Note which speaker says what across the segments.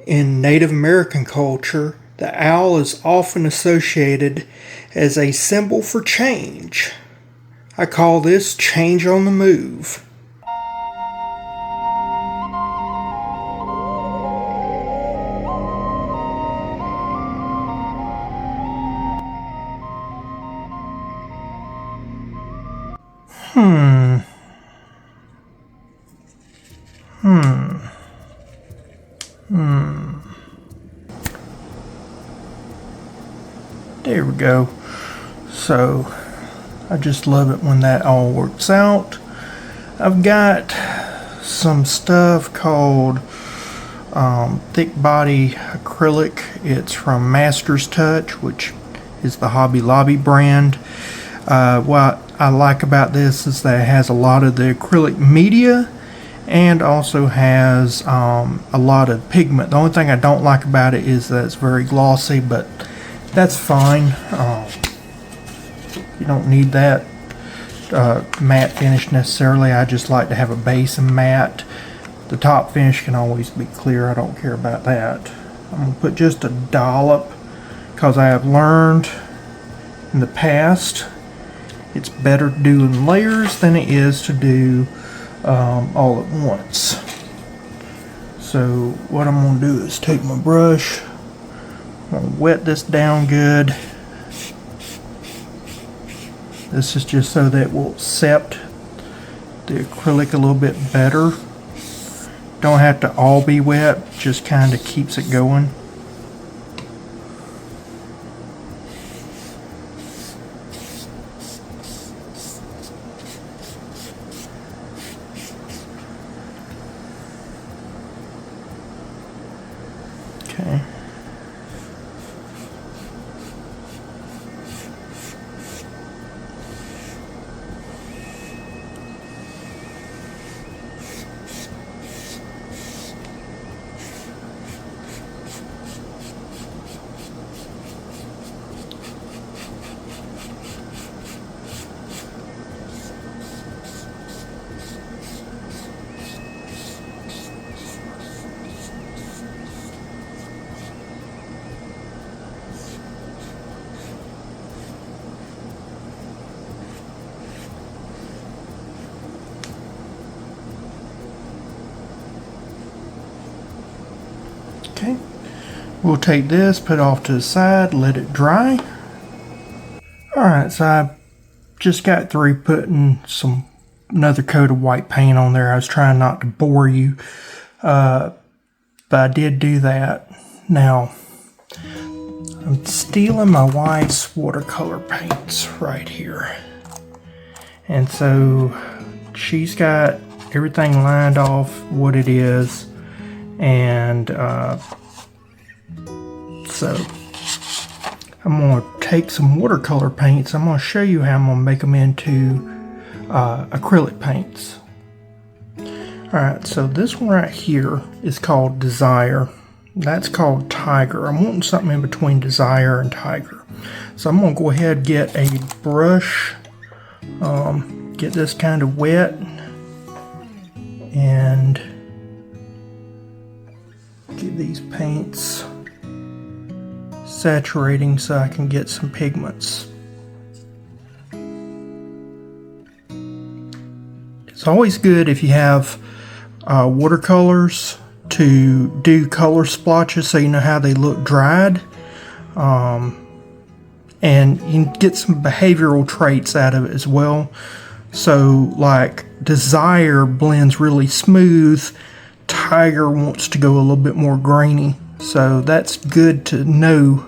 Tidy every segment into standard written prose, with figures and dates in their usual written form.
Speaker 1: In Native American culture, the owl is often associated as a symbol for change. I call this change on the move. There we go. So I just love it when that all works out. I've got some stuff called thick body acrylic. It's from Master's Touch, which is the Hobby Lobby brand. What I like about this is that it has a lot of the acrylic media and also has a lot of pigment. The only thing I don't like about it is that it's very glossy, but that's fine. You don't need that matte finish necessarily. I just like to have a base and matte. The top finish can always be clear. I don't care about that. I'm going to put just a dollop because I have learned in the past it's better to do in layers than it is to do all at once. So what I'm going to do is take my brush, I'm going to wet this down good. This is just so that it will accept the acrylic a little bit better. Don't have to all be wet, just kind of keeps it going. Okay. Okay, we'll take this, put it off to the side, let it dry. Alright, so I just got through putting another coat of white paint on there. I was trying not to bore you, but I did do that. Now, I'm stealing my wife's watercolor paints right here. And so she's got everything lined off what it is. And so I'm going to take some watercolor paints. I'm going to show you how I'm going to make them into acrylic paints. Alright, so this one right here is called Desire. That's called Tiger. I'm wanting something in between Desire and Tiger. So I'm going to go ahead and get a brush, get this kind of wet, and get these paints saturating so I can get some pigments. It's always good if you have watercolors to do color splotches so you know how they look dried, and you can get some behavioral traits out of it as well. So like Desire blends really smooth, Tiger wants to go a little bit more grainy, so that's good to know.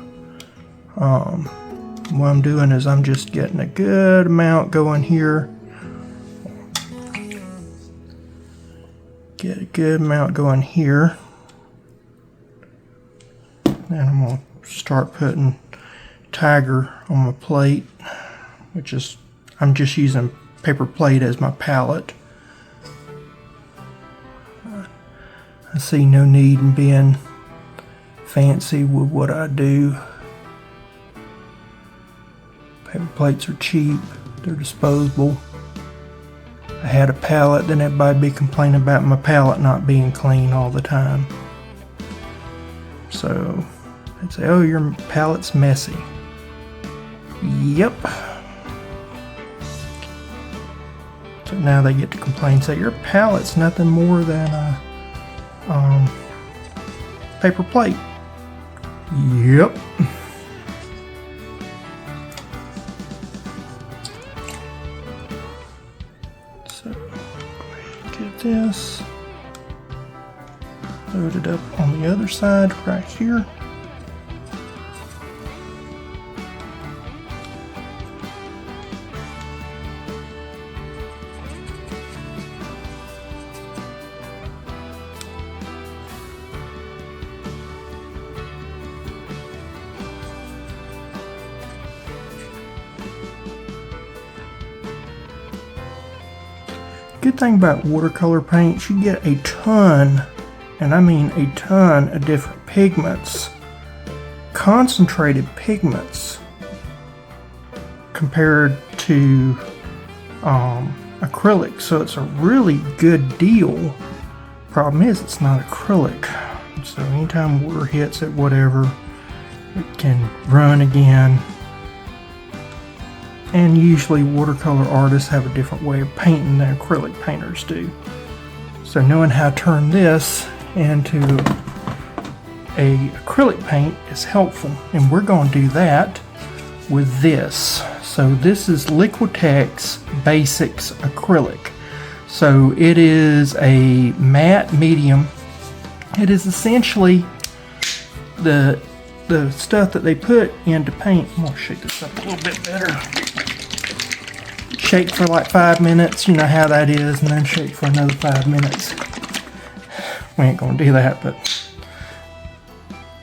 Speaker 1: What I'm doing is I'm just getting a good amount going here. Get a good amount going here. Then I'm going to start putting Tiger on my plate, which is, I'm just using paper plate as my palette. I see no need in being fancy with what I do. Paper plates are cheap, they're disposable. If I had a palette, then everybody'd be complaining about my palette not being clean all the time. So they'd say, oh, your palette's messy. Yep. So now they get to complain, say your palette's nothing more than a paper plate. Yep. So get this loaded up on the other side right here. Good thing about watercolor paints, you get a ton, and I mean a ton of different pigments, concentrated pigments, compared to acrylic. So it's a really good deal. Problem is, it's not acrylic. So anytime water hits it, whatever, it can run again. And usually watercolor artists have a different way of painting than acrylic painters do. So knowing how to turn this into a acrylic paint is helpful. And we're going to do that with this. So this is Liquitex Basics Acrylic. So it is a matte medium. It is essentially the stuff that they put into paint. I'm going to shake this up a little bit better. Shake for like 5 minutes, you know how that is, and then shake for another 5 minutes. We ain't gonna do that, but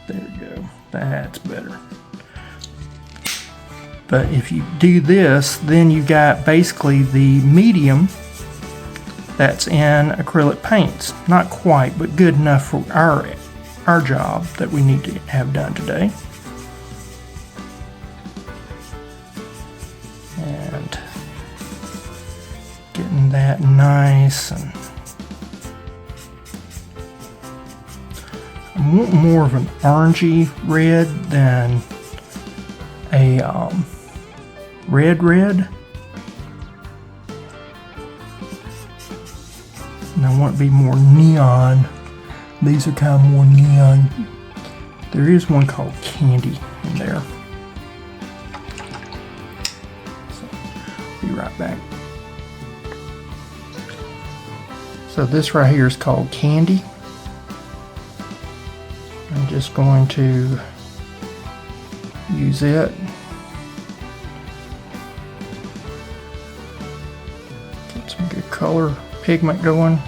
Speaker 1: there we go. That's better. But if you do this, then you got basically the medium that's in acrylic paints. Not quite, but good enough for our job that we need to have done today. And getting that nice, and I want more of an orangey red than a red. And I want it to be more neon. These are kind of more neon. There is one called Candy in there. So, be right back. So this right here is called Candy. I'm just going to use it. Get some good color pigment going.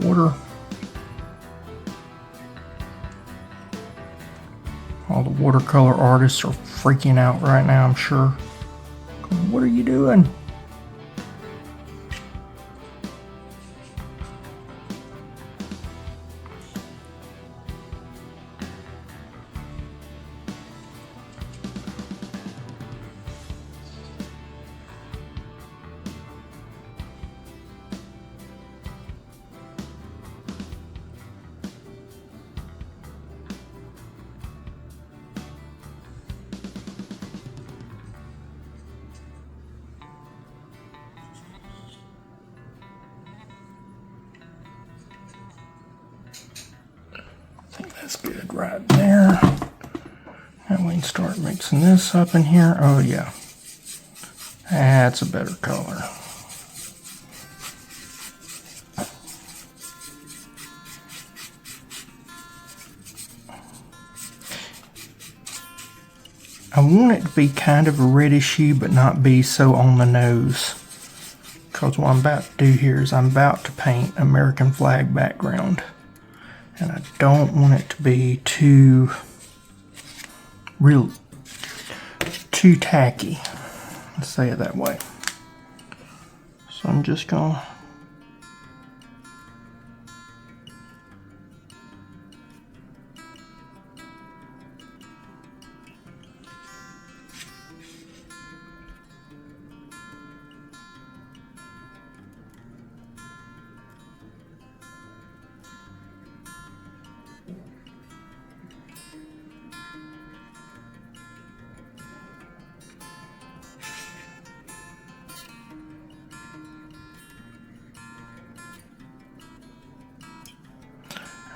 Speaker 1: Water. All the watercolor artists are freaking out right now, I'm sure. What are you doing? That's good right there. And we can start mixing this up in here. Oh yeah, that's a better color. I want it to be kind of a reddish hue, but not be so on the nose. Because what I'm about to do here is I'm about to paint American flag background. And I don't want it to be too tacky. Let's say it that way. So I'm just gonna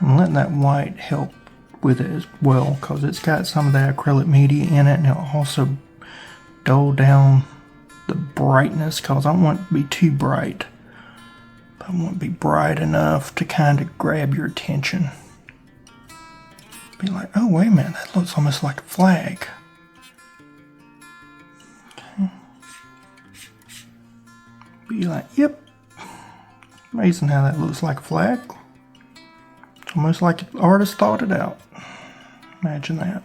Speaker 1: I'm letting that white help with it as well because it's got some of that acrylic media in it, and it'll also dull down the brightness because I don't want it to be too bright. But I want it to be bright enough to kind of grab your attention. Be like, oh, wait a minute, that looks almost like a flag. Okay. Be like, yep. Amazing how that looks like a flag. It's almost like the artist thought it out. Imagine that.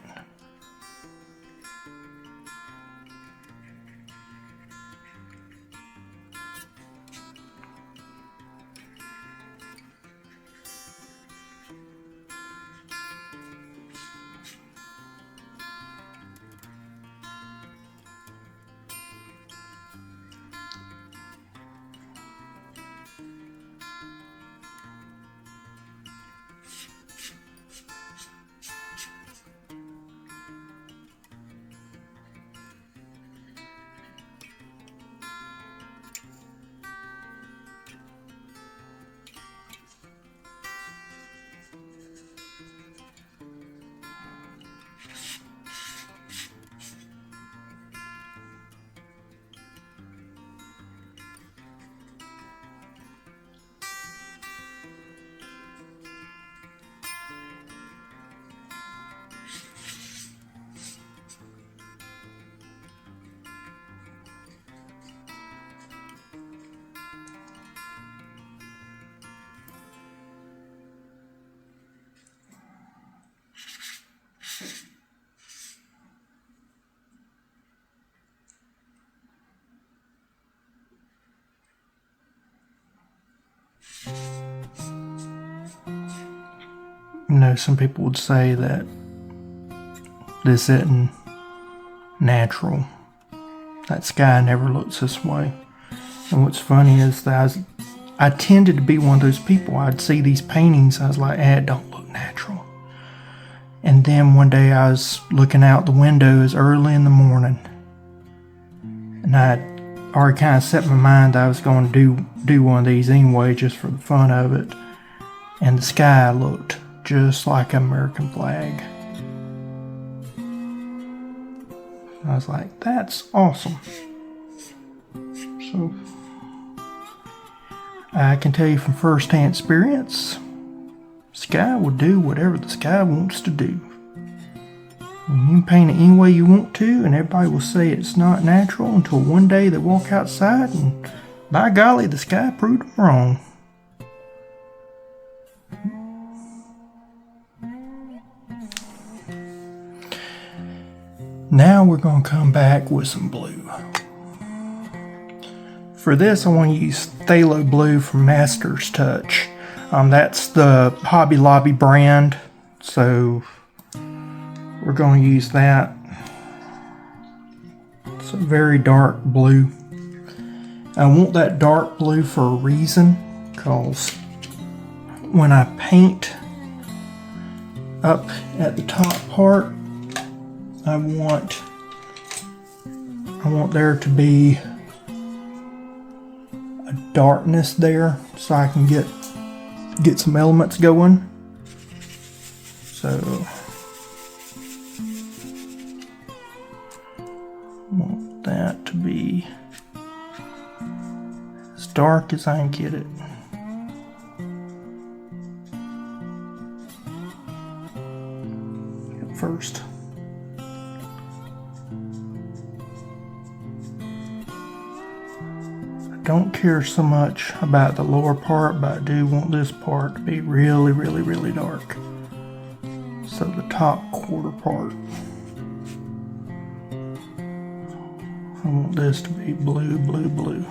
Speaker 1: You know, some people would say that this isn't natural. That sky never looks this way. And what's funny is that I tended to be one of those people. I'd see these paintings, I was like, it don't look natural. And then one day I was looking out the window, as early in the morning, and I had already kind of set my mind that I was going to do one of these anyway, just for the fun of it. And the sky looked just like an American flag. I was like, that's awesome. So I can tell you from first-hand experience, sky will do whatever the sky wants to do. And you can paint it any way you want to, and everybody will say it's not natural until one day they walk outside and by golly, the sky proved them wrong. Now we're going to come back with some blue. For this, I want to use Phthalo Blue from Master's Touch. That's the Hobby Lobby brand, so we're going to use that. It's a very dark blue. I want that dark blue for a reason, because when I paint up at the top part, I want there to be a darkness there so I can get some elements going. So I want that to be as dark as I can get it. At first. Don't care so much about the lower part, but I do want this part to be really, really, really dark. So the top quarter part, I want this to be blue, blue, blue.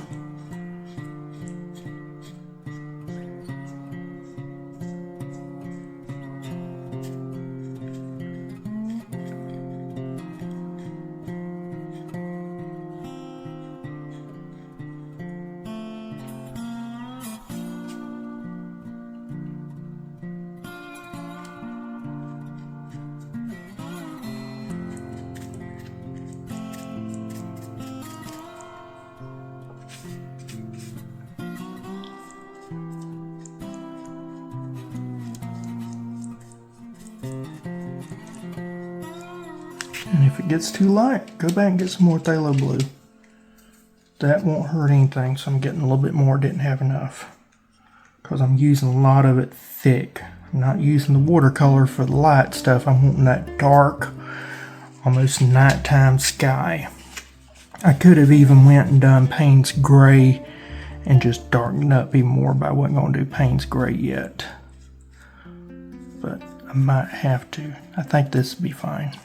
Speaker 1: And if it gets too light, go back and get some more phthalo blue. That won't hurt anything, so I'm getting a little bit more, didn't have enough. Because I'm using a lot of it thick. I'm not using the watercolor for the light stuff. I'm wanting that dark, almost nighttime sky. I could have even went and done Payne's Gray and just darkened up even more, but I wasn't going to do Payne's Gray yet. But I might have to. I think this will be fine.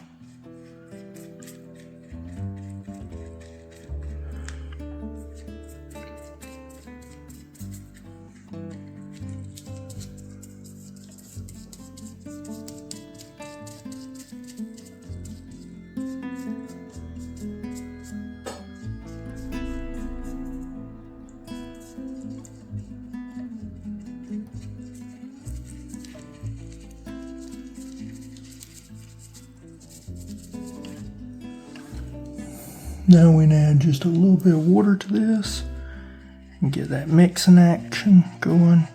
Speaker 1: Now we add just a little bit of water to this and get that mixing action going.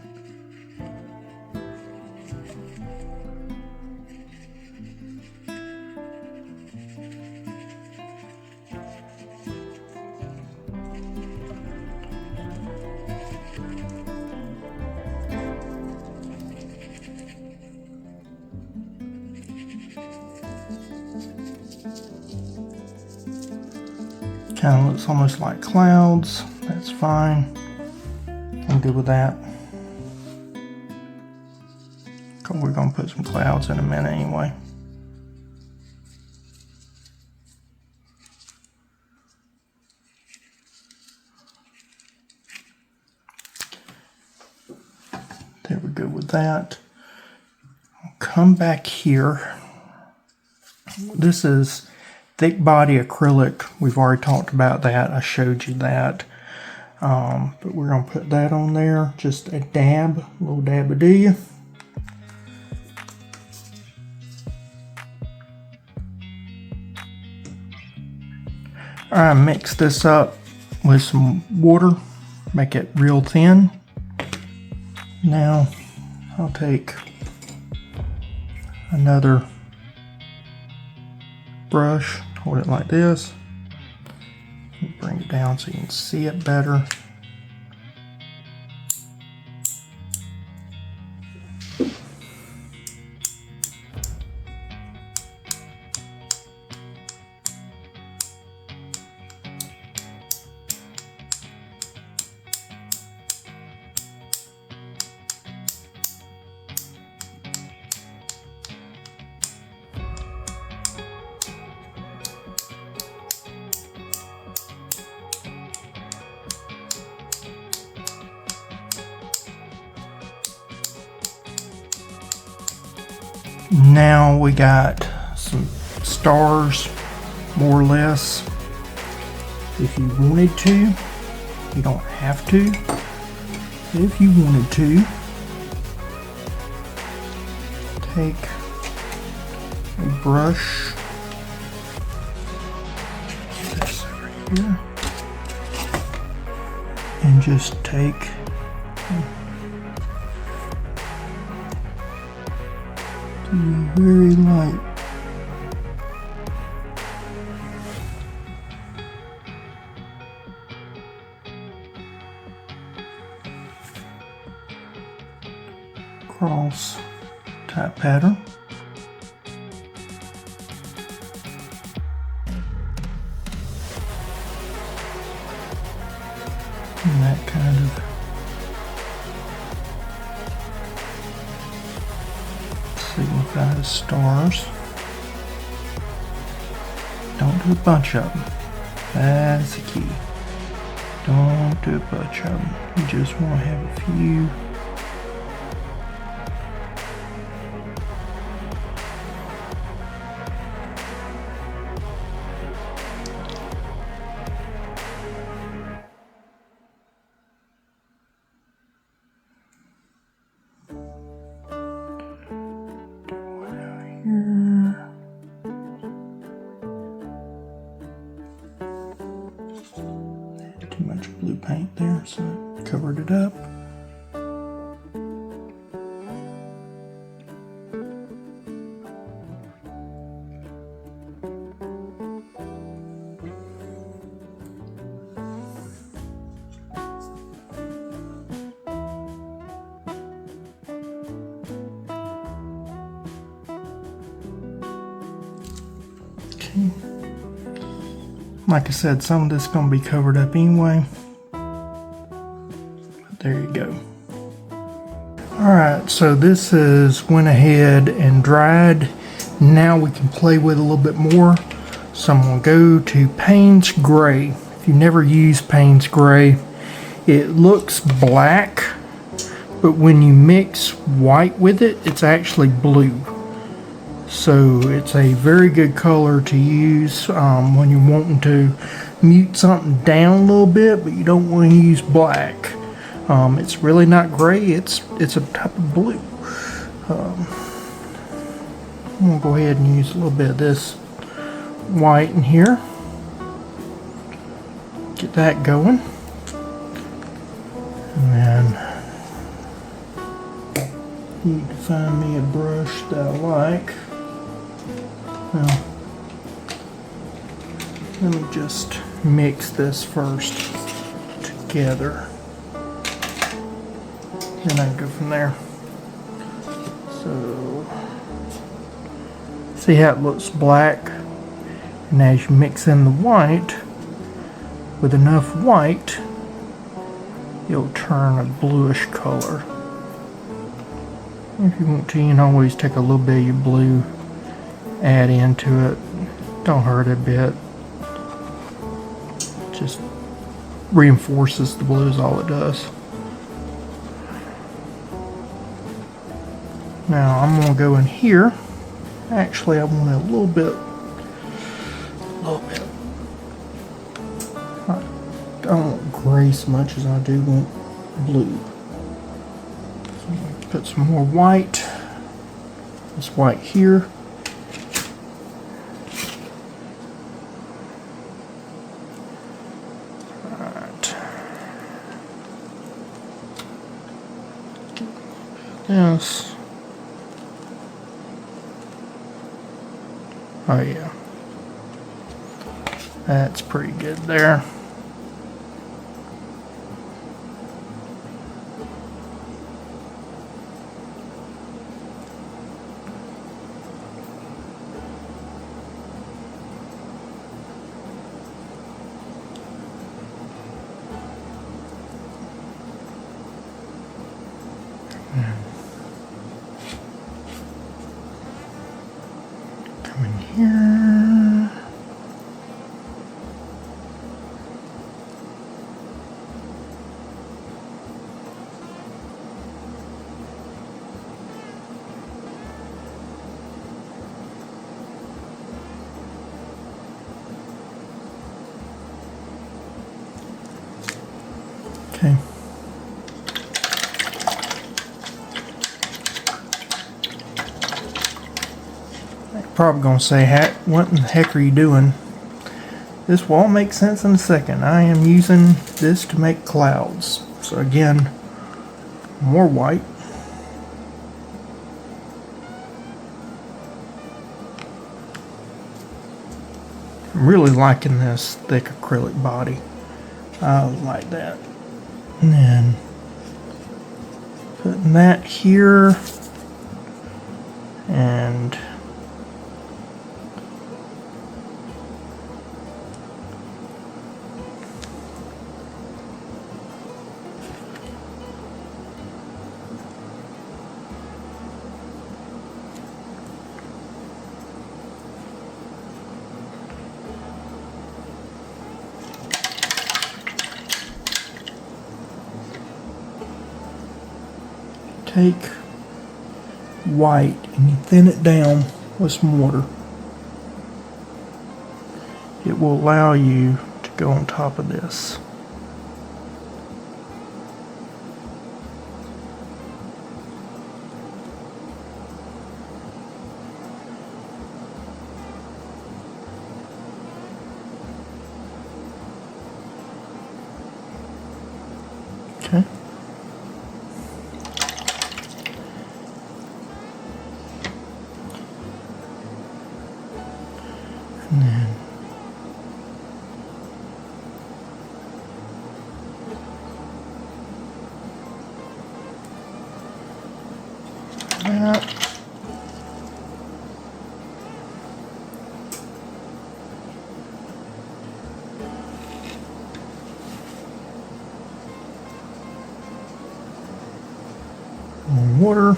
Speaker 1: Kind of looks almost like clouds. That's fine. I'm good with that. We're going to put some clouds in a minute anyway. There we go with that. I'll come back here. This is thick body acrylic. We've already talked about that. I showed you that. But we're going to put that on there. Just a dab, a little dab-a-dee. I mix this up with some water, make it real thin. Now I'll take another brush, hold it like this, bring it down so you can see it better. Now we got some stars, more or less. If you wanted to, you don't have to. If you wanted to, take a brush, this over here, and just take very light. Cross type pattern. And that kind of signifies stars. Don't do a bunch of them. That's the key. Don't do a bunch of them. You just want to have a few. Too much blue paint there, so I covered it up. Like I said, some of this is going to be covered up anyway. But there you go. Alright, so this is went ahead and dried. Now we can play with it a little bit more. So I'm going to go to Payne's Gray. If you've never used Payne's Gray, it looks black, but when you mix white with it, it's actually blue. So it's a very good color to use when you're wanting to mute something down a little bit, but you don't want to use black. It's really not gray, it's a type of blue. I'm going to go ahead and use a little bit of this white in here. Get that going. And then need to find me a brush that I like. Well, let me just mix this first together. Then I can go from there. So, see how it looks black? And as you mix in the white, with enough white, it'll turn a bluish color. If you want to, you can always take a little bit of your blue, add into it. Don't hurt it a bit. Just reinforces the blue is all it does. Now I'm going to go in here. Actually, I want a little bit. I don't want gray so much as I do want blue. So I'm going to put some more white. This white here. Alright. Yes. Oh yeah, that's pretty good there. Come in here. Okay. Probably gonna say, what in the heck are you doing? This won't make sense in a second. I am using this to make clouds. So again, more white. I'm really liking this thick acrylic body. I like that. And then putting that here and take white and you thin it down with some water. It will allow you to go on top of this. Okay. And then that. some water.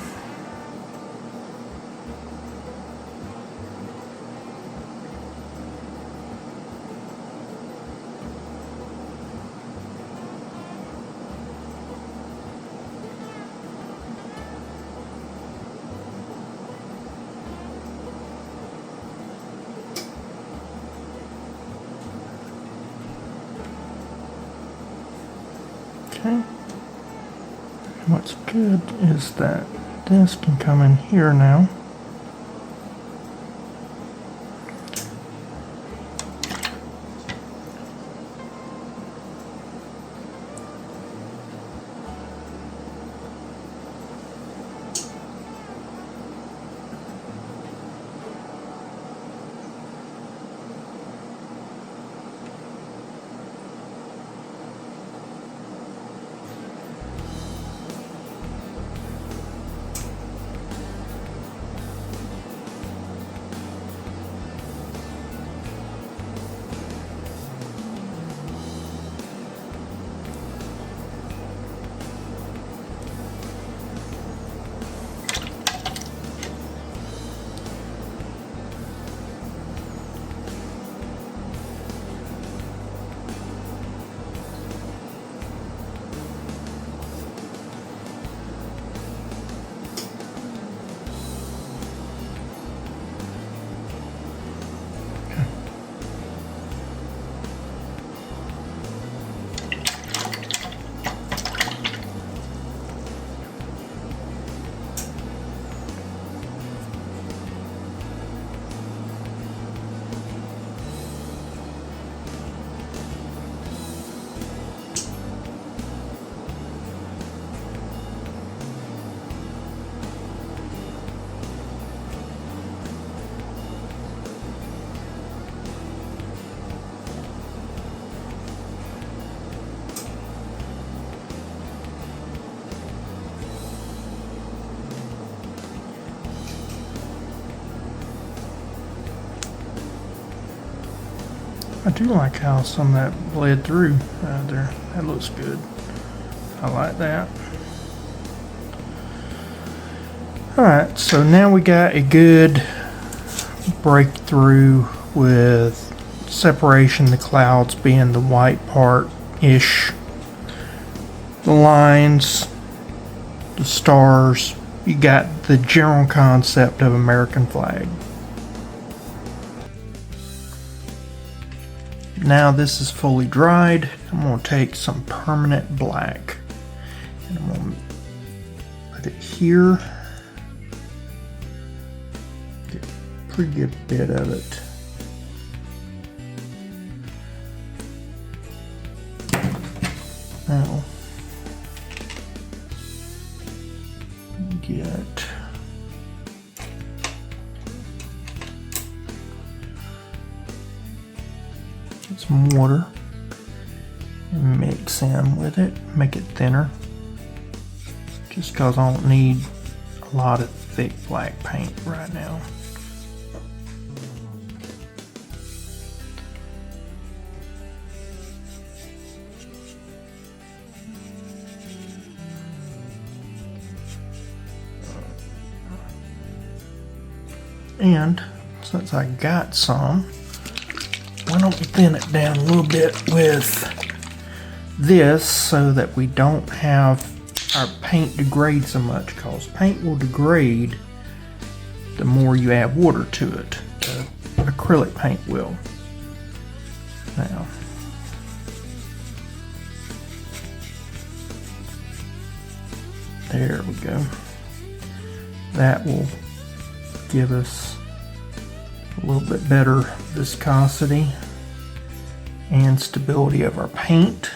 Speaker 1: Okay. What's good is that this can come in here now. I do like how some of that bled through there. That looks good. I like that. Alright, so now we got a good breakthrough with separation, the clouds being the white part-ish. The lines, the stars, you got the general concept of American flag. Now this is fully dried. I'm going to take some permanent black and I'm going to put it here. Get a pretty good bit of it. Now get some water and mix in with it, make it thinner, just because I don't need a lot of thick black paint right now. And since I got some, why don't we thin it down a little bit with this so that we don't have our paint degrade so much, because paint will degrade the more you add water to it. The acrylic paint will. Now, there we go. That will give us a little bit better viscosity and stability of our paint.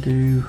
Speaker 1: Do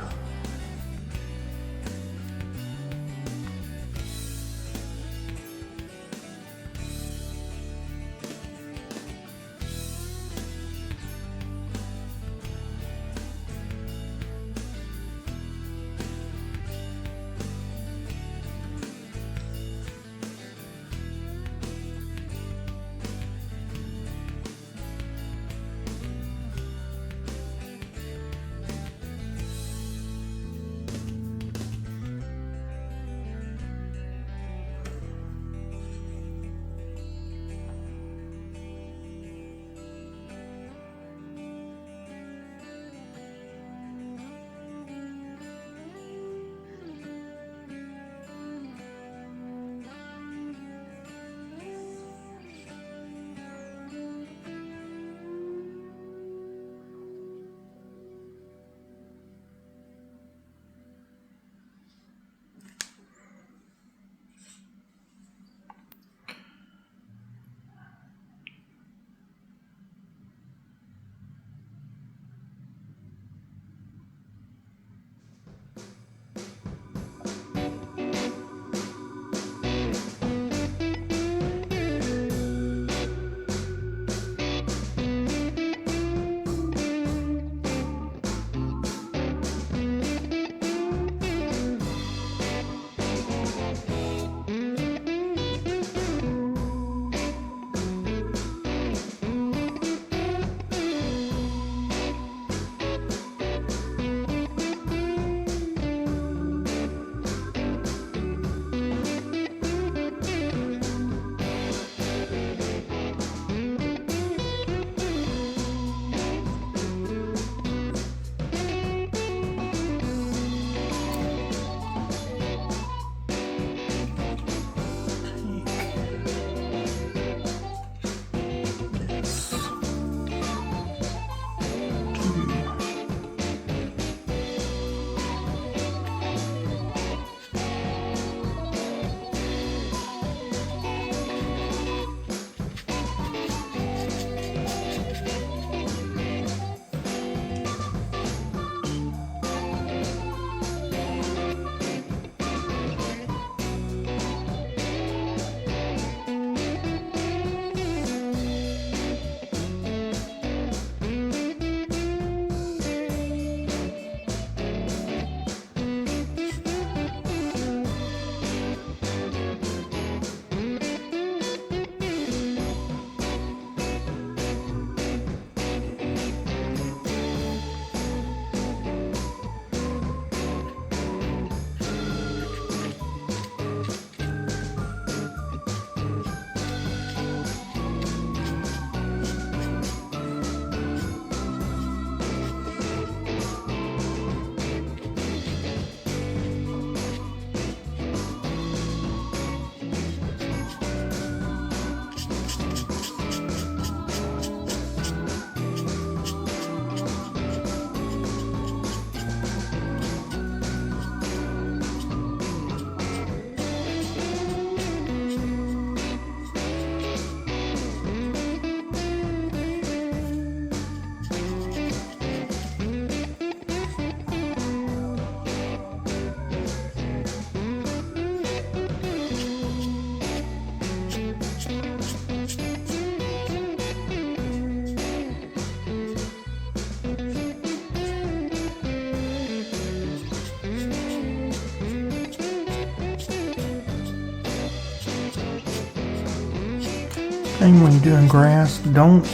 Speaker 1: thing when you're doing grass, don't,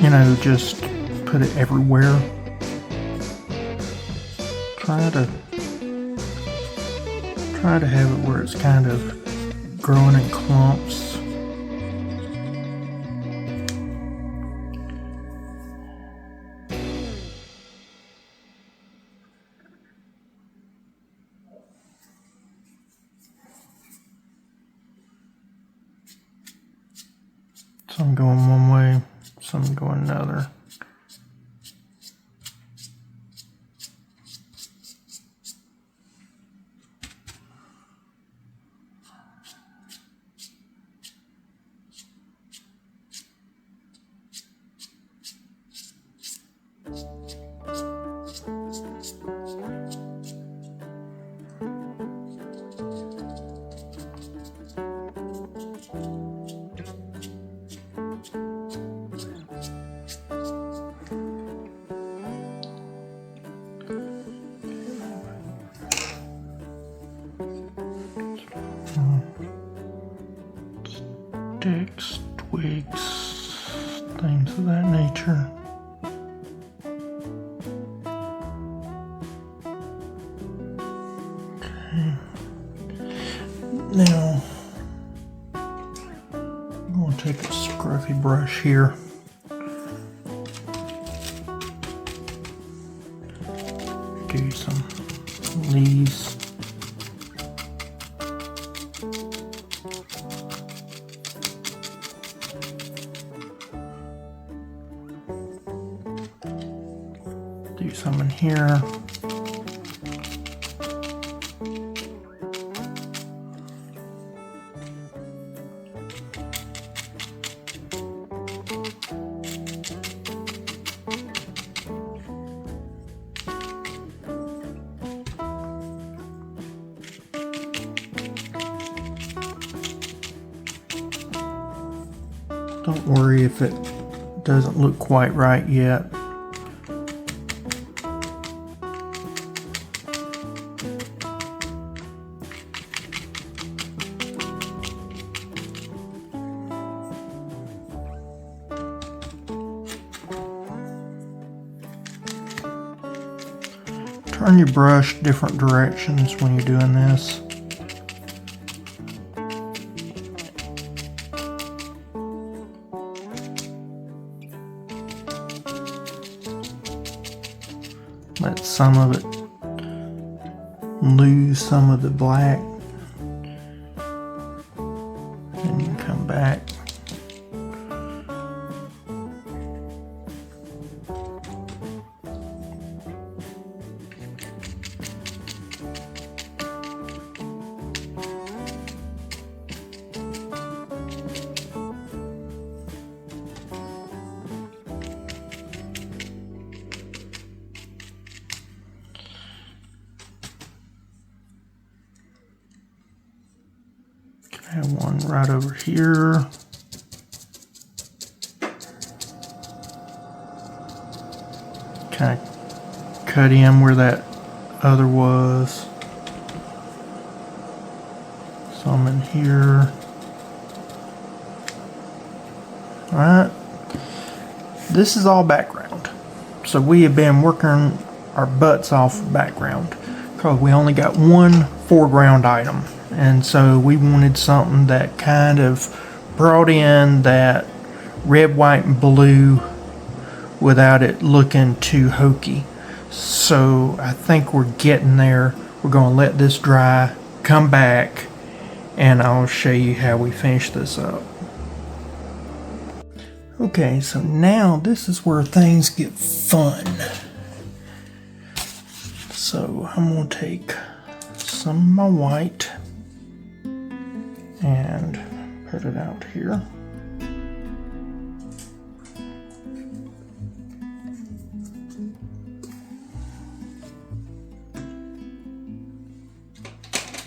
Speaker 1: you know, just put it everywhere. Try to have it where it's kind of growing in clumps. Some going one way, some going another. Sticks, twigs, things of that nature. Okay. Now, I'm going to take a scruffy brush here. Do some leaves. Do some in here. Don't worry if it doesn't look quite right yet. Turn your brush different directions when you're doing this. Let some of it lose some of the black. Then you can come back. I have one right over here. Kind of cut in where that other was. Some in here. Alright. This is all background. So we have been working our butts off background because we only got one foreground item. And so we wanted something that kind of brought in that red, white, and blue without it looking too hokey. So I think we're getting there. We're going to let this dry, come back, and I'll show you how we finish this up. Okay, so now this is where things get fun. So I'm going to take some of my white and put it out here.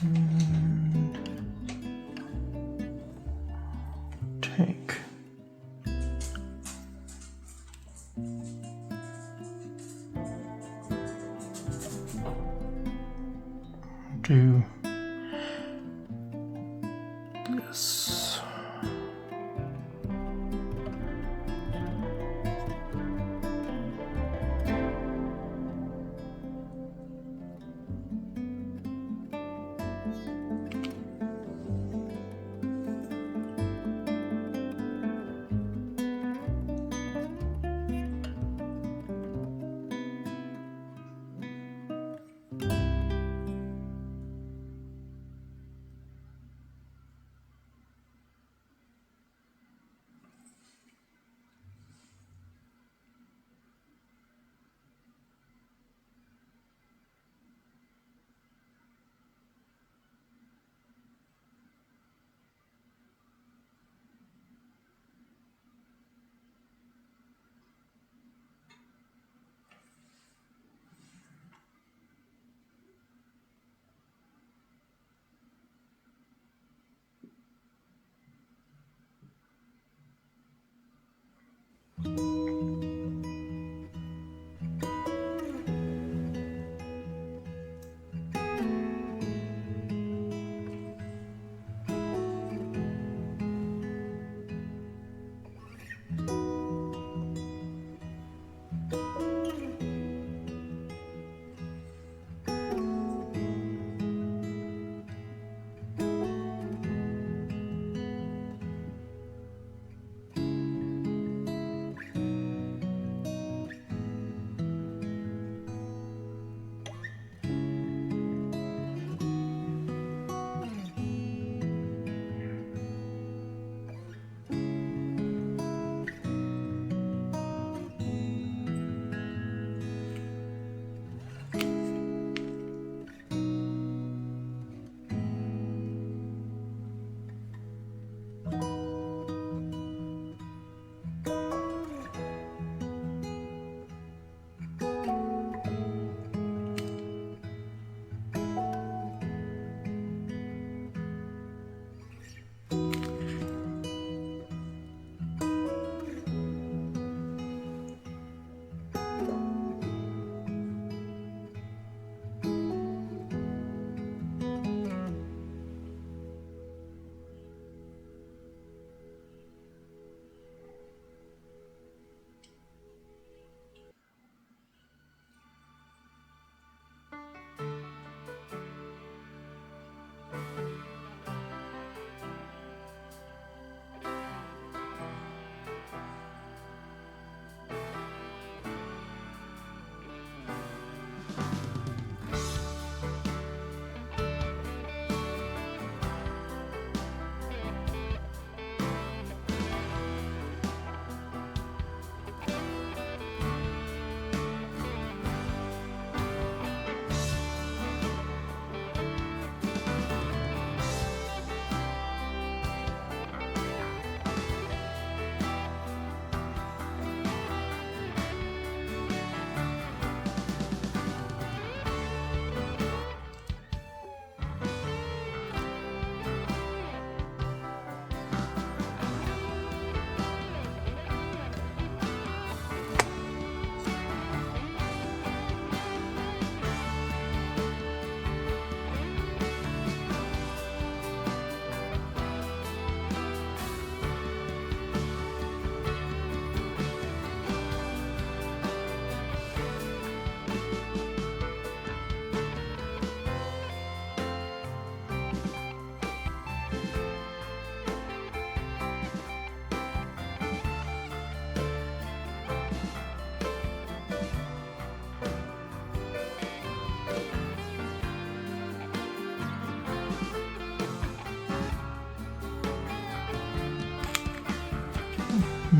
Speaker 1: And take do this.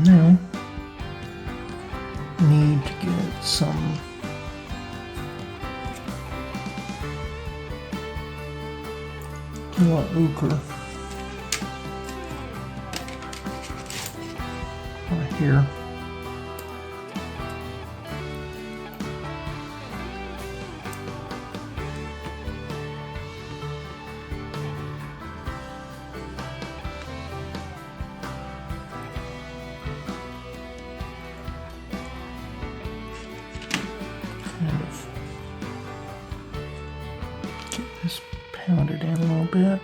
Speaker 1: Now, need to get some ochre right here. Kind of get this pounded in a little bit.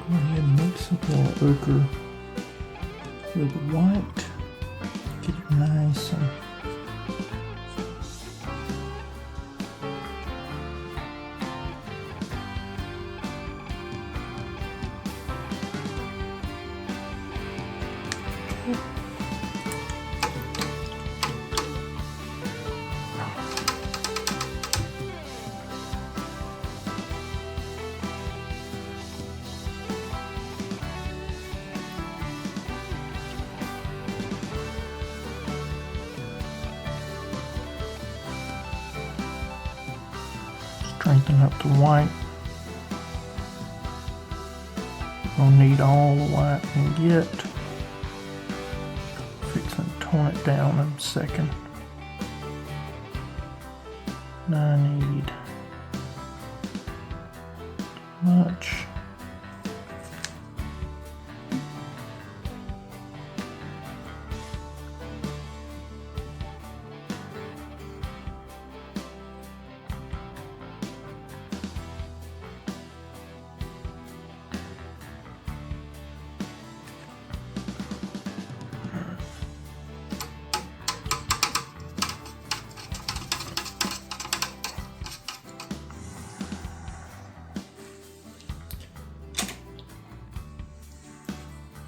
Speaker 1: Go ahead and mix up a little ochre with white. Get it nice and strengthen up the white. We'll need all the white I can get. Fix and tone it down in a second. Now I need much.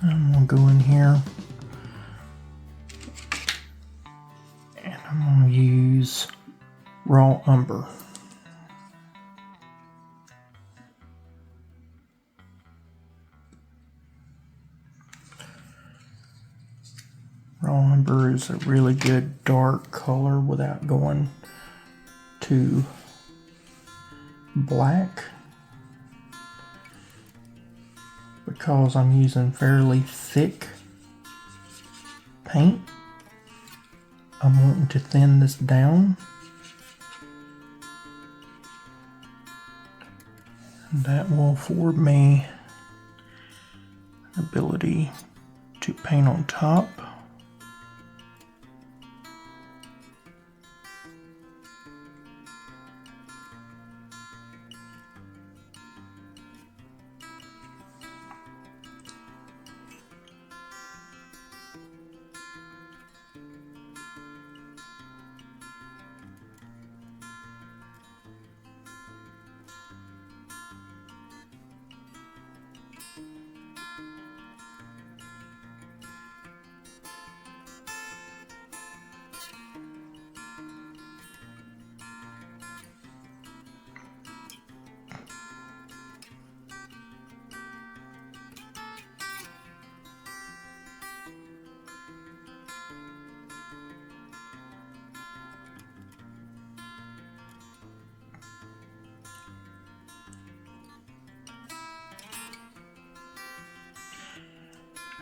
Speaker 1: I'm going to go in here and I'm going to use raw umber. Raw umber is a really good dark color without going too black. Because I'm using fairly thick paint, I'm wanting to thin this down. And that will afford me the ability to paint on top.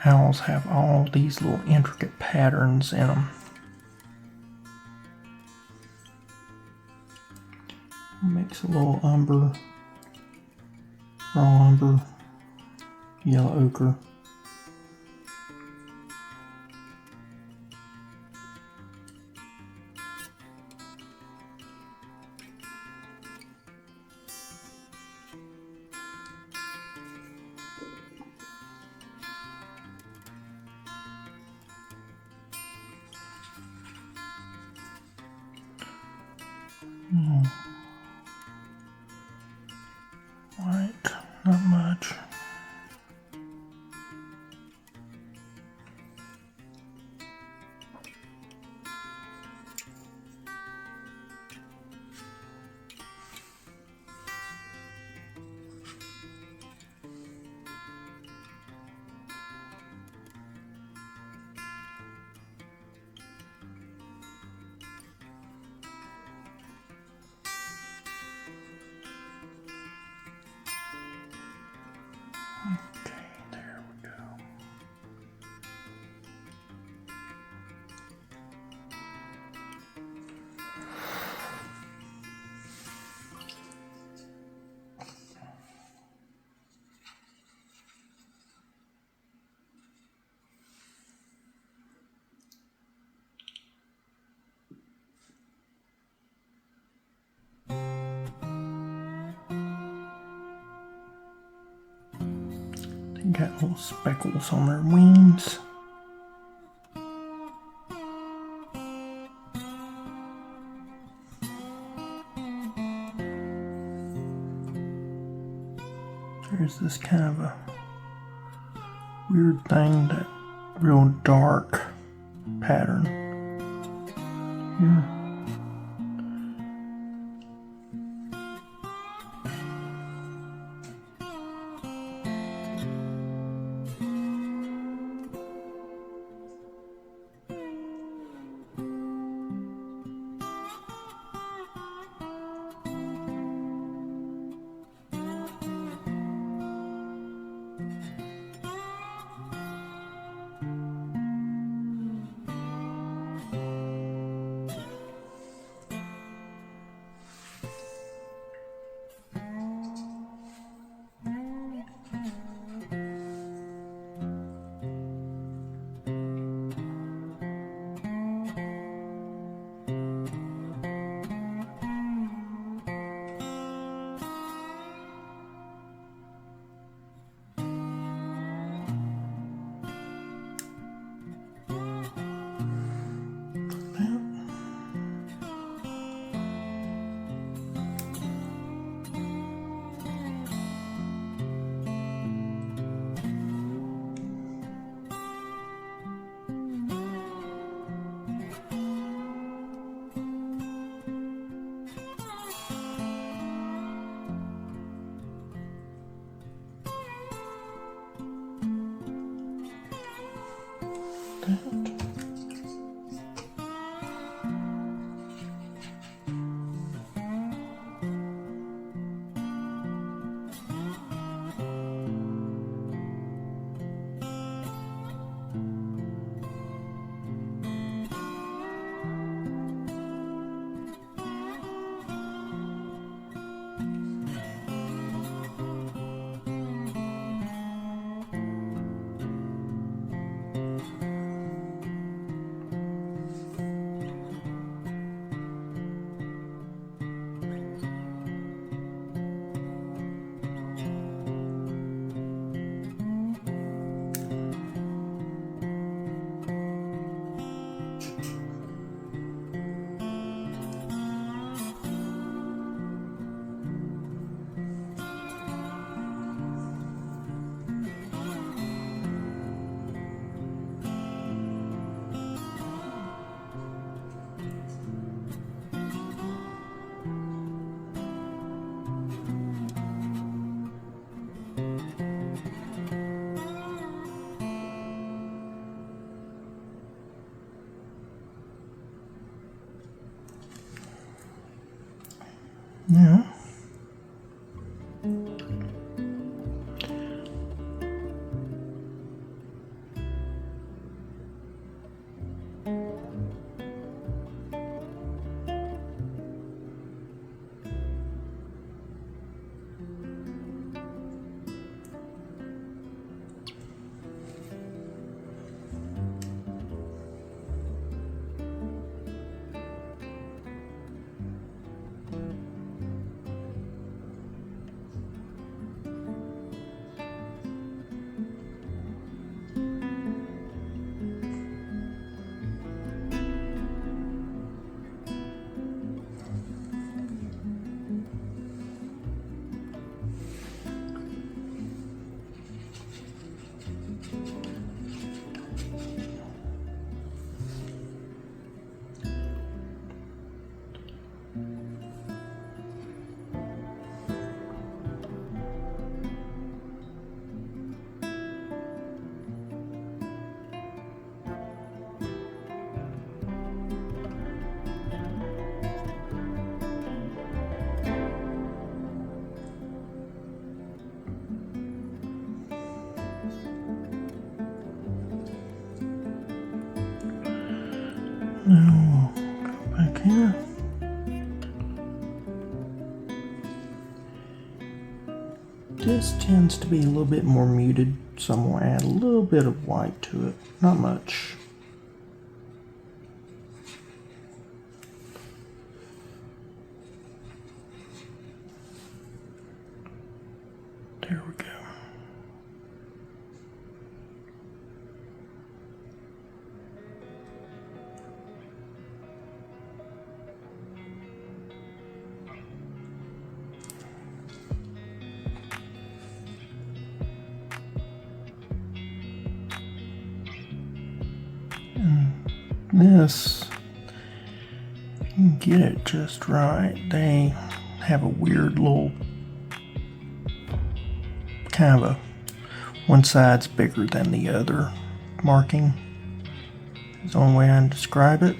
Speaker 1: Owls have all these little intricate patterns in them. Mix a little umber, raw umber, yellow ochre. Got little speckles on their wings. There's this kind of a weird thing, that real dark pattern here. Now, now we'll go back here. This tends to be a little bit more muted, so I'm going to add a little bit of white to it. Not much. There we go. this, if you can get it just right, they have a weird little kind of a one side's bigger than the other marking. It's the only way I can describe it.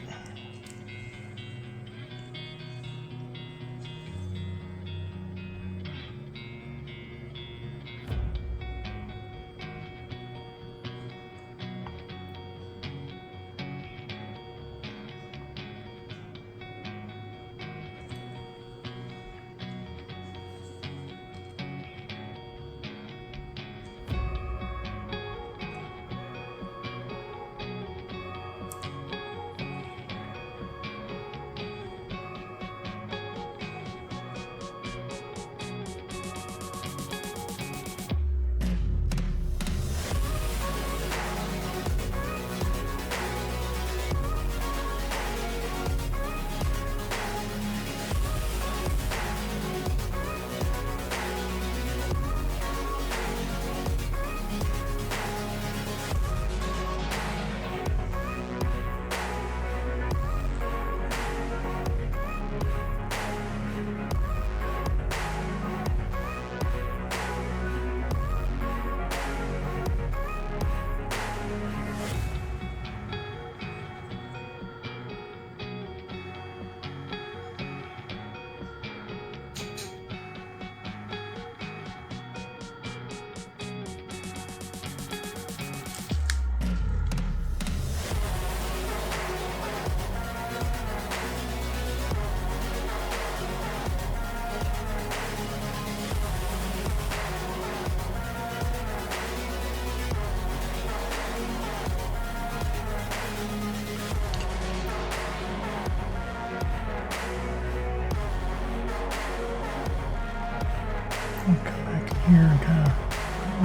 Speaker 1: I'll come back in here and kind of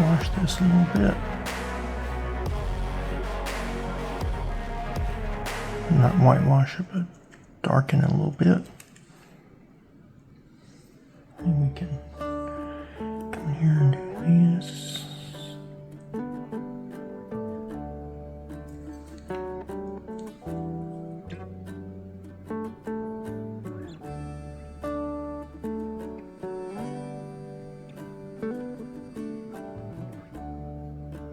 Speaker 1: wash this a little bit. Not whitewash it, but darken it a little bit. And we can come in here and do this.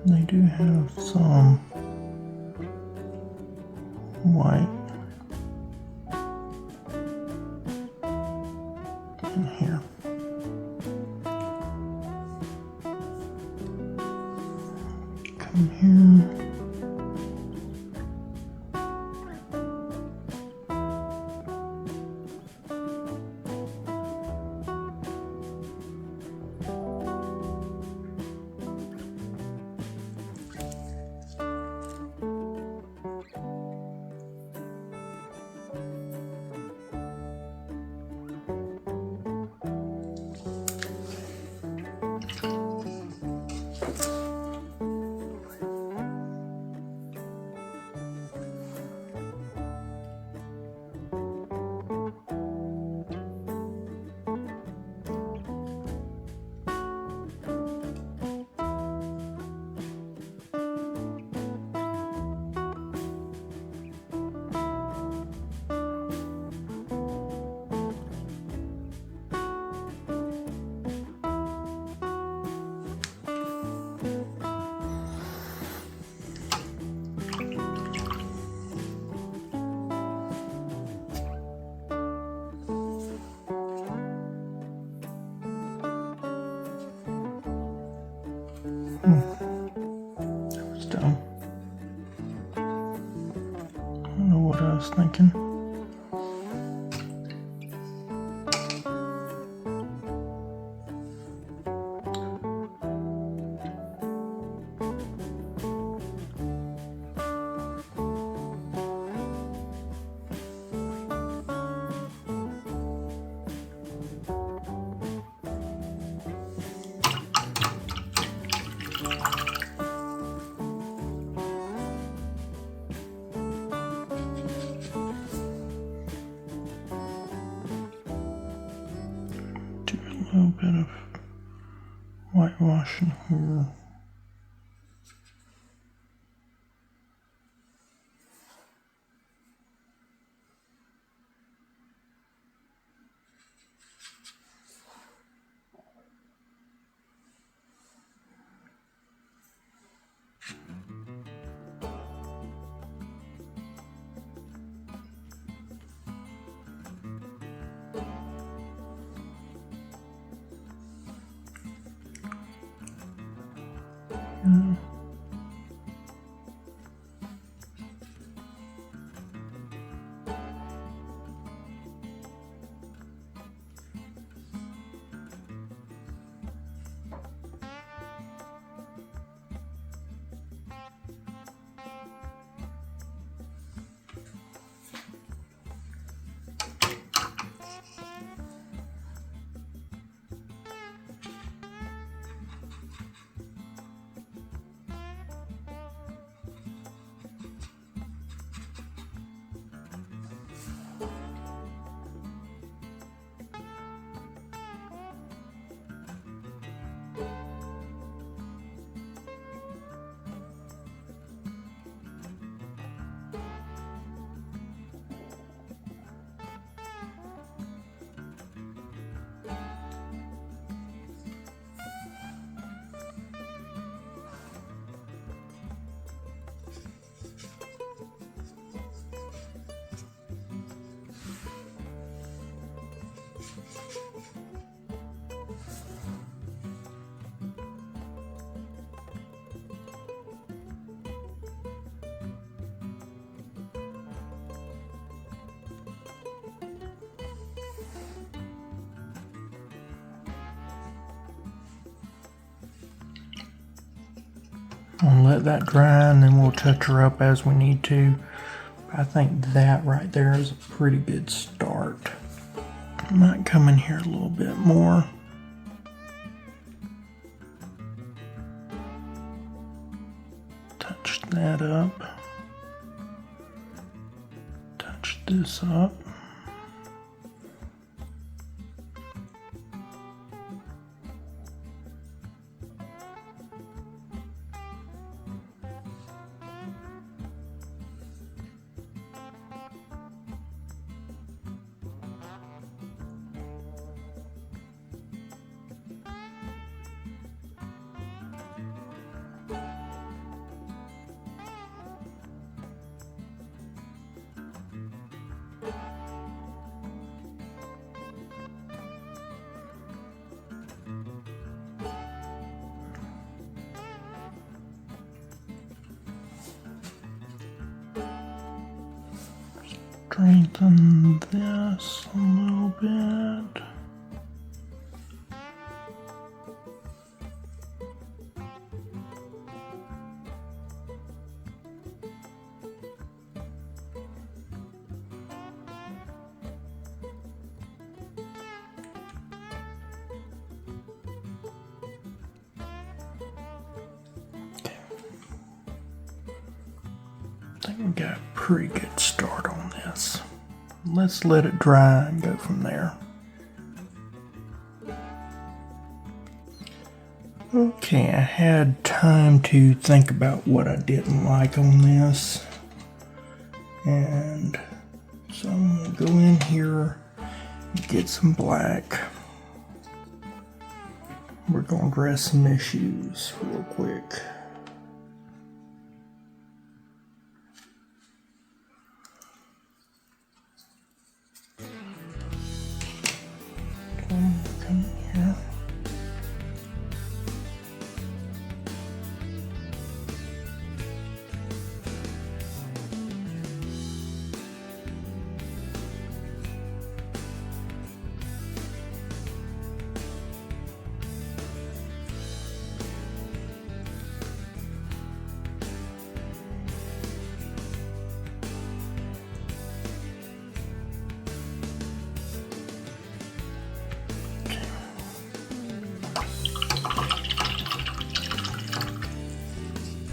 Speaker 1: They do have some white in here. Come here. That was dumb. I don't know what I was thinking. A little bit of whitewash in here. I'll let that dry and then we'll touch her up as we need to. I think that right there is a pretty good start. I might come in here a little bit more. Touch that up. Touch this up. Strengthen this a little bit. I think we got a pretty good start on this. Let's let it dry and go from there. Okay, I had time to think about what I didn't like on this. And so I'm going to go in here and get some black. We're going to dress some issues real quick. Come here.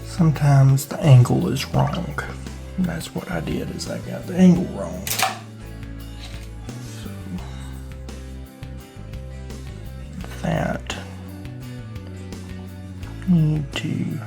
Speaker 1: Sometimes the angle is wrong. And that's what I did, is I got the angle wrong. So that need to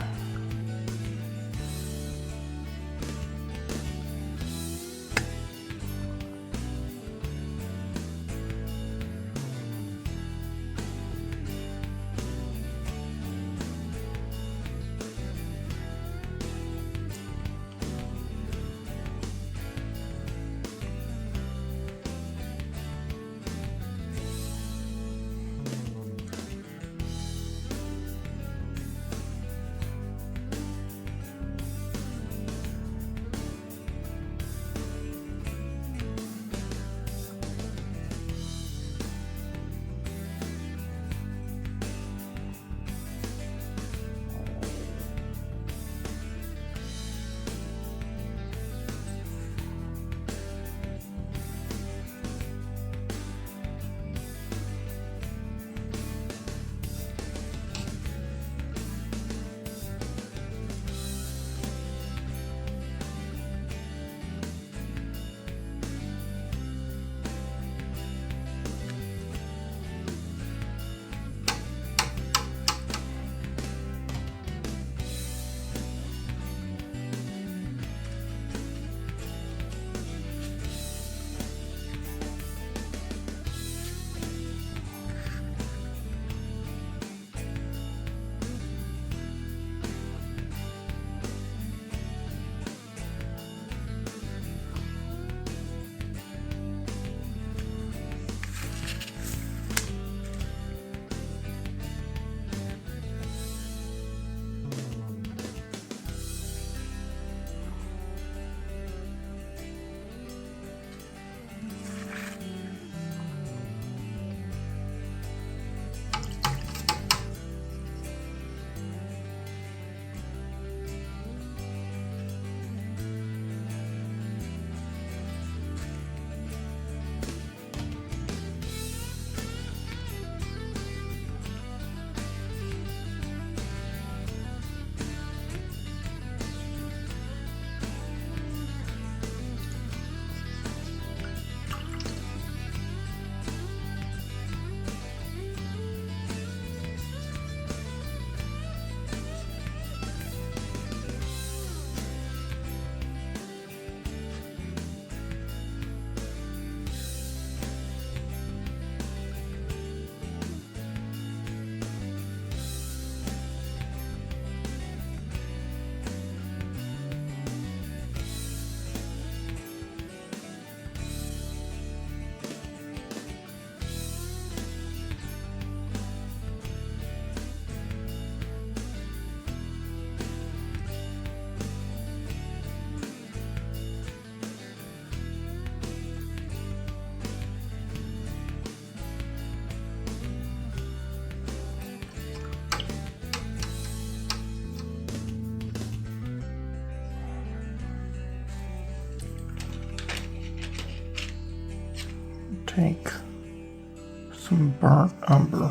Speaker 1: take some burnt umber.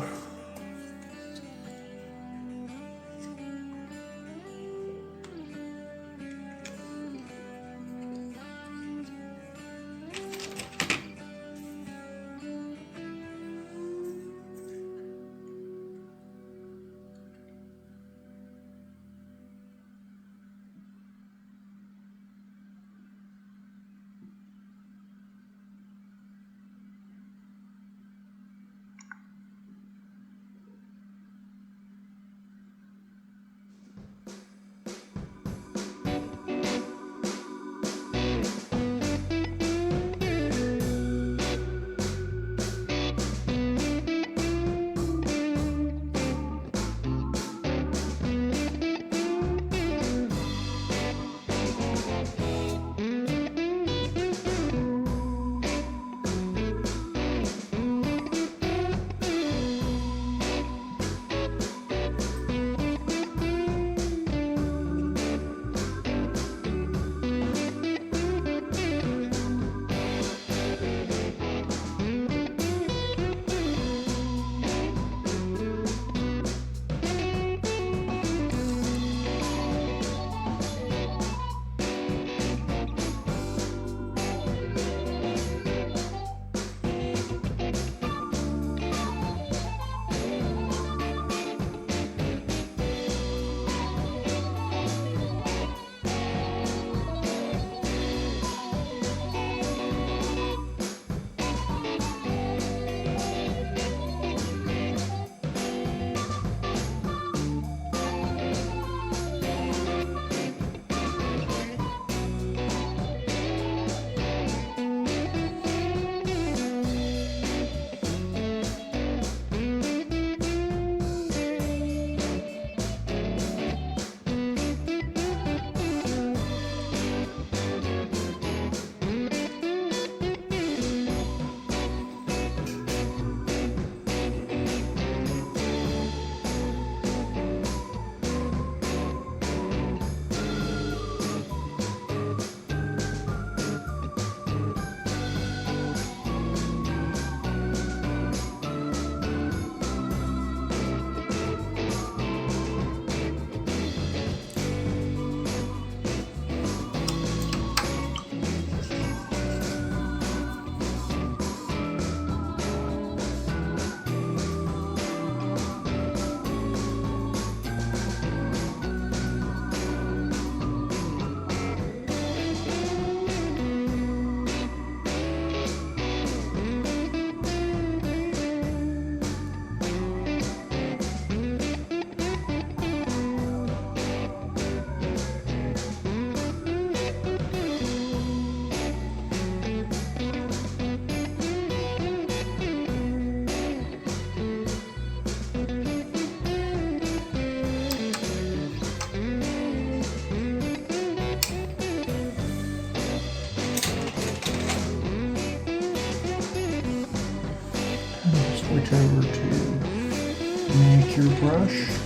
Speaker 1: Switch over to manicure brush.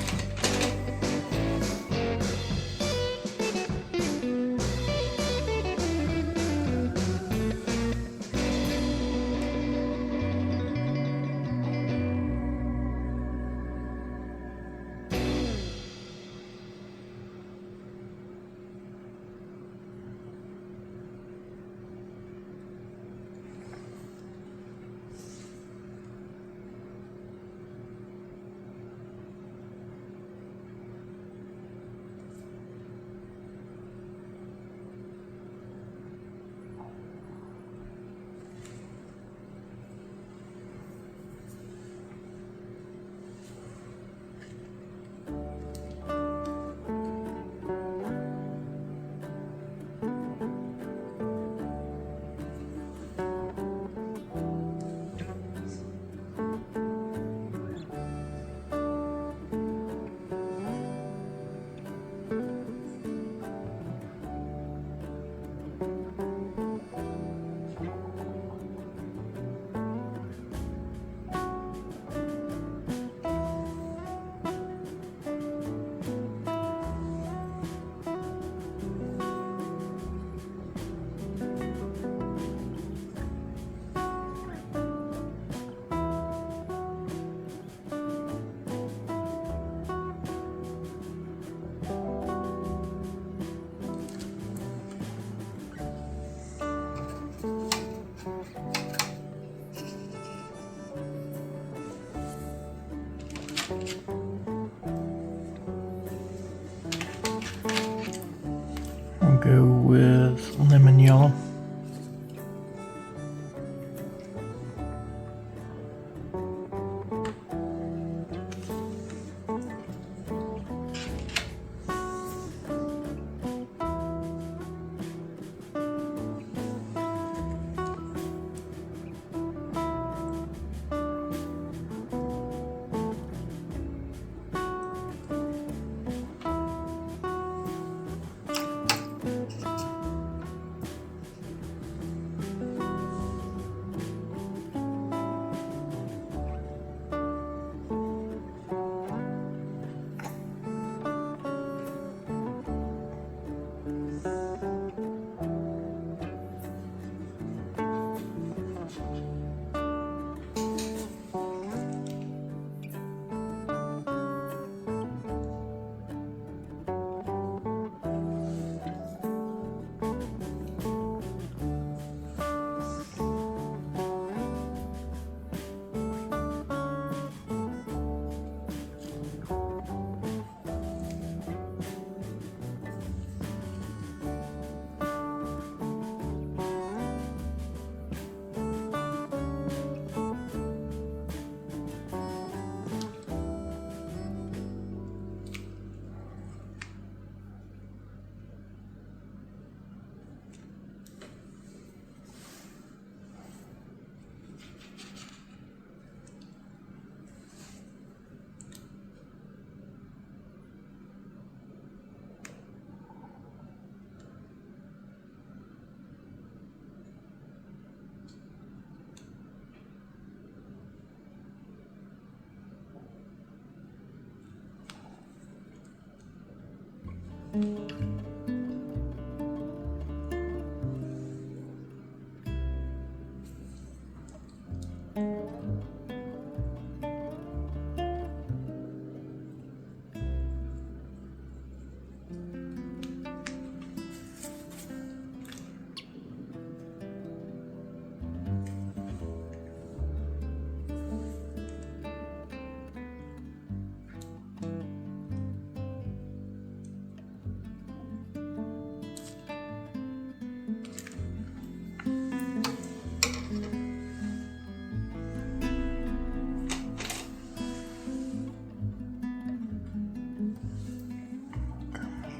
Speaker 1: I'll go with lemon yellow.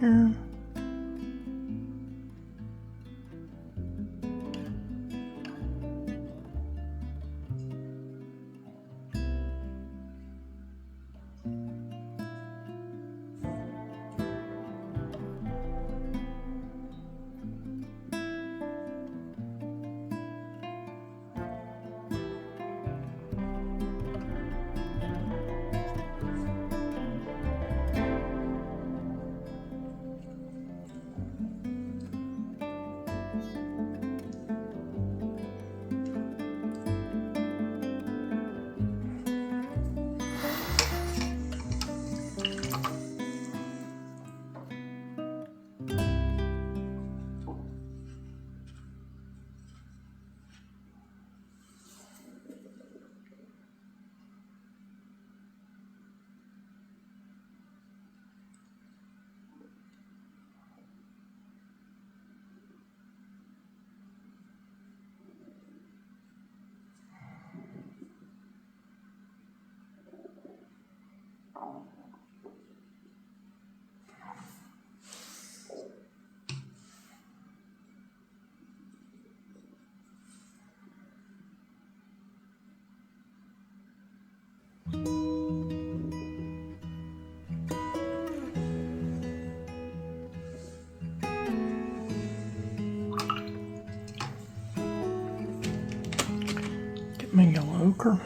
Speaker 1: Here. Get my yellow ochre.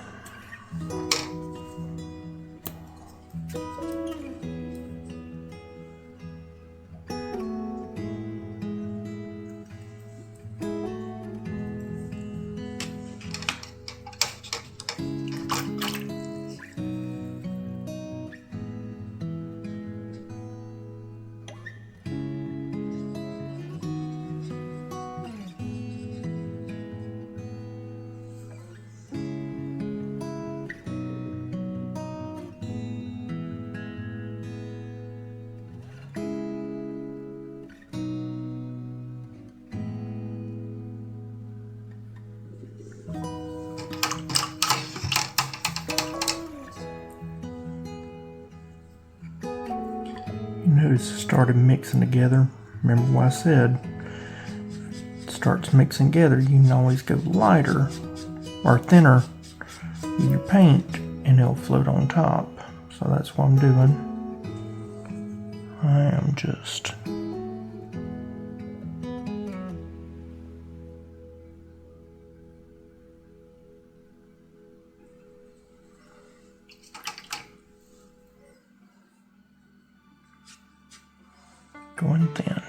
Speaker 1: started mixing together, remember what I said, it starts mixing together, you can always go lighter or thinner with your paint and it'll float on top. So that's what I'm doing. I am just going thin.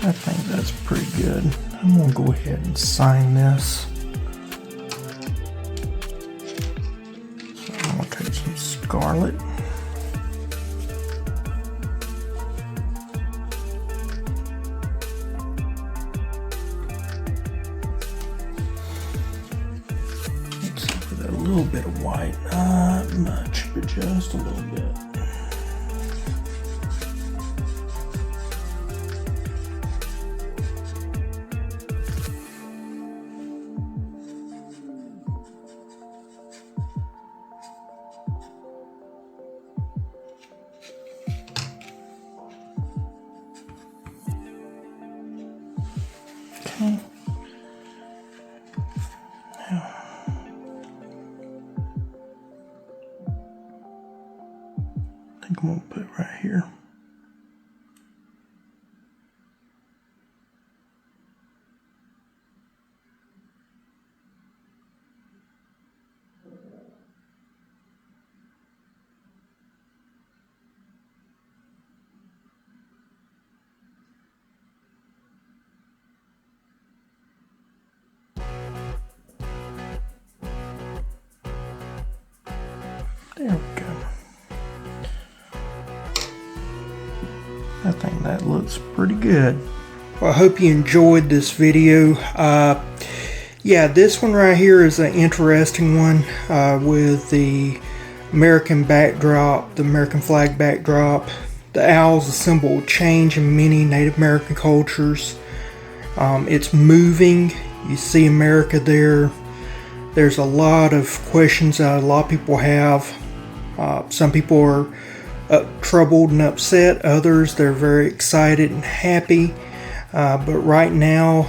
Speaker 1: I think that's pretty good. I'm gonna go ahead and sign this. So I'm gonna take some scarlet. Let's put a little bit of white, not much, but just a little bit. Okay. Now, I think I'm gonna put it right here. There we go. I think that looks pretty good. Well, I hope you enjoyed this video. Yeah, this one right here is an interesting one with the American backdrop, the American flag backdrop. The owl is a symbol of change in many Native American cultures. It's moving. You see America there. There's a lot of questions that a lot of people have. Some people are troubled and upset. Others, they're very excited and happy. But right now,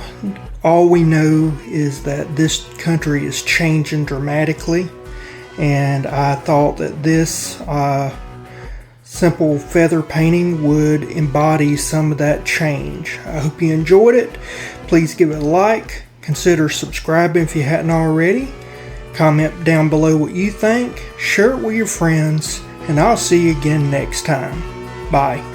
Speaker 1: all we know is that this country is changing dramatically. And I thought that this simple feather painting would embody some of that change. I hope you enjoyed it. Please give it a like. Consider subscribing if you hadn't already. Comment down below what you think. Share it with your friends. And I'll see you again next time. Bye.